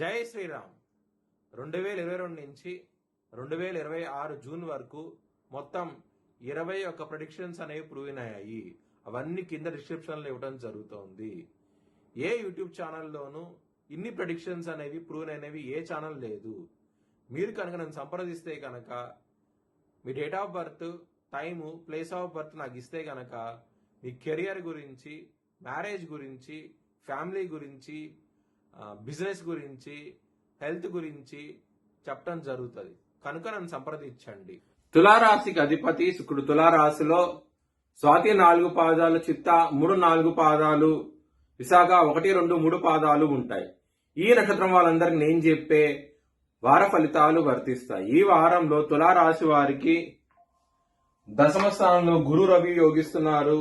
జై శ్రీరామ్. 2022 నుంచి 2026 జూన్ వరకు మొత్తం 21 ప్రెడిక్షన్స్ అనేవి ప్రూవ్ అయ్యాయి. అవన్నీ కింద డిస్క్రిప్షన్లో ఇవ్వడం జరుగుతోంది. ఏ యూట్యూబ్ ఛానల్లోనూ ఇన్ని ప్రెడిక్షన్స్ అనేవి ప్రూవ్ అయినవి ఏ ఛానల్ లేదు. మీరు కనుక నన్ను సంప్రదిస్తే కనుక మీ date of birth, time, place of birth నాకు ఇస్తే కనుక మీ కెరియర్ గురించి, మ్యారేజ్ గురించి, ఫ్యామిలీ గురించి, బిజినెస్ గురించి, హెల్త్ గురించి చెప్పడం జరుగుతుంది. కనుక నన్ను సంప్రదించండి. తులారాశికి అధిపతి శుక్రుడు. తులారాశిలో స్వాతి 4 పాదాలు, చిత్త 3, 4 పాదాలు, విశాఖ 1, 2, 3 పాదాలు ఉంటాయి. ఈ నక్షత్రం వాళ్ళందరికి నేను చెప్పే వార ఫలితాలు వర్తిస్తాయి. ఈ వారంలో తులారాశి వారికి దశమ స్థానంలో గురు, రవి యోగిస్తున్నారు.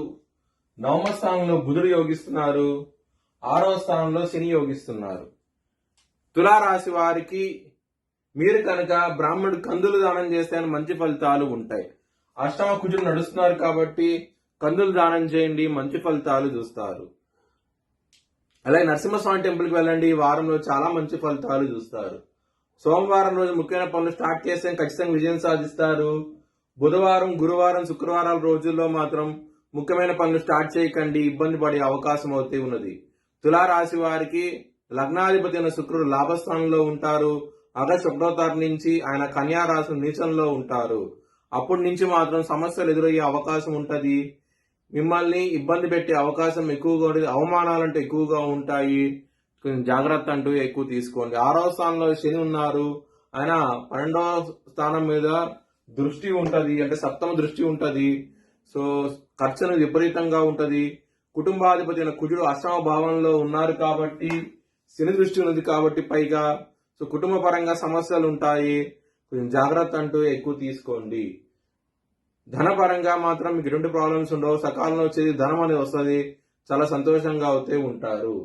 నవమ స్థానంలో బుధుడు యోగిస్తున్నారు. 6వ స్థానంలో శని యోగిస్తున్నారు. తులారాశి వారికి మీరు కనుక బ్రాహ్మణుడు కందులు దానం చేస్తే మంచి ఫలితాలు ఉంటాయి. అష్టమ కుజులు నడుస్తున్నారు కాబట్టి కందులు దానం చేయండి, మంచి ఫలితాలు చూస్తారు. అలాగే నరసింహస్వామి టెంపుల్కి వెళ్ళండి, ఈ వారంలో చాలా మంచి ఫలితాలు చూస్తారు. సోమవారం రోజు ముఖ్యమైన పనులు స్టార్ట్ చేస్తే ఖచ్చితంగా విజయం సాధిస్తారు. బుధవారం, గురువారం, శుక్రవారాల రోజుల్లో మాత్రం ముఖ్యమైన పనులు స్టార్ట్ చేయకండి, ఇబ్బంది పడే అవకాశం అయితే ఉన్నది. తులారాశి వారికి లగ్నాధిపతి అయిన శుక్రుడు లాభస్థానంలో ఉంటారు. ఆగస్టు 1వ తారీఖు నుంచి ఆయన కన్యా రాశి నీచంలో ఉంటారు. అప్పటి నుంచి మాత్రం సమస్యలు ఎదురయ్యే అవకాశం ఉంటది. మిమ్మల్ని ఇబ్బంది పెట్టే అవకాశం ఎక్కువగా ఉంటుంది. అవమానాలంటూ ఎక్కువగా ఉంటాయి. కొంచెం జాగ్రత్త అంటూ ఎక్కువ తీసుకోండి. 6వ స్థానంలో శని ఉన్నారు. ఆయన 12వ స్థానం మీద దృష్టి ఉంటది, అంటే సప్తమ దృష్టి ఉంటది. సో ఖర్చును విపరీతంగా ఉంటది. కుటుంబాధిపతి అయిన కుజుడు అష్టమ భావంలో ఉన్నారు కాబట్టి, శని దృష్టి ఉన్నది కాబట్టి పైగా సో కుటుంబ పరంగా సమస్యలు ఉంటాయి. కొంచెం జాగ్రత్త అంటూ ఎక్కువ తీసుకోండి. ధనపరంగా మాత్రం మీకు ఎటువంటి ప్రాబ్లమ్స్ ఉండవు. సకాలంలో వచ్చేది ధనం అనేది వస్తుంది. చాలా సంతోషంగా అవుతే ఉంటారు.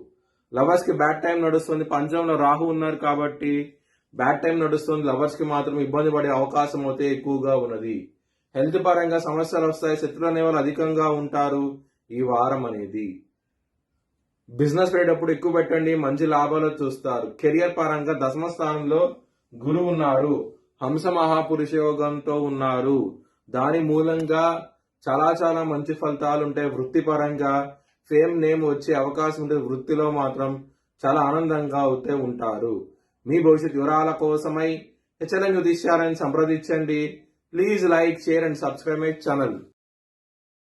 లవర్స్ కి బ్యాడ్ టైం నడుస్తుంది. పంచంలో రాహు ఉన్నారు కాబట్టి బ్యాడ్ టైం నడుస్తుంది. లవర్స్ కి మాత్రం ఇబ్బంది పడే అవకాశం అయితే ఎక్కువగా ఉన్నది. హెల్త్ పరంగా సమస్యలు వస్తాయి. శత్రువులు అనేవాళ్ళు అధికంగా ఉంటారు ఈ వారం అనేది. బిజినెస్ పెట్టేటప్పుడు ఎక్కువ పెట్టండి, మంచి లాభాలు చూస్తారు. కెరియర్ పరంగా దశమ స్థానంలో గురువు ఉన్నారు. హంస మహాపురుష యోగంతో ఉన్నారు. దాని మూలంగా చాలా మంచి ఫలితాలు ఉంటాయి. వృత్తిపరంగా ఫేమ్, నేమ్ వచ్చే అవకాశం ఉంటుంది. వృత్తిలో మాత్రం చాలా ఆనందంగా అవుతే ఉంటారు. మీ భవిష్యత్ వివరాల కోసమై HLM జ్యోతిష్యాలను సంప్రదించండి. Please like, share and subscribe my channel.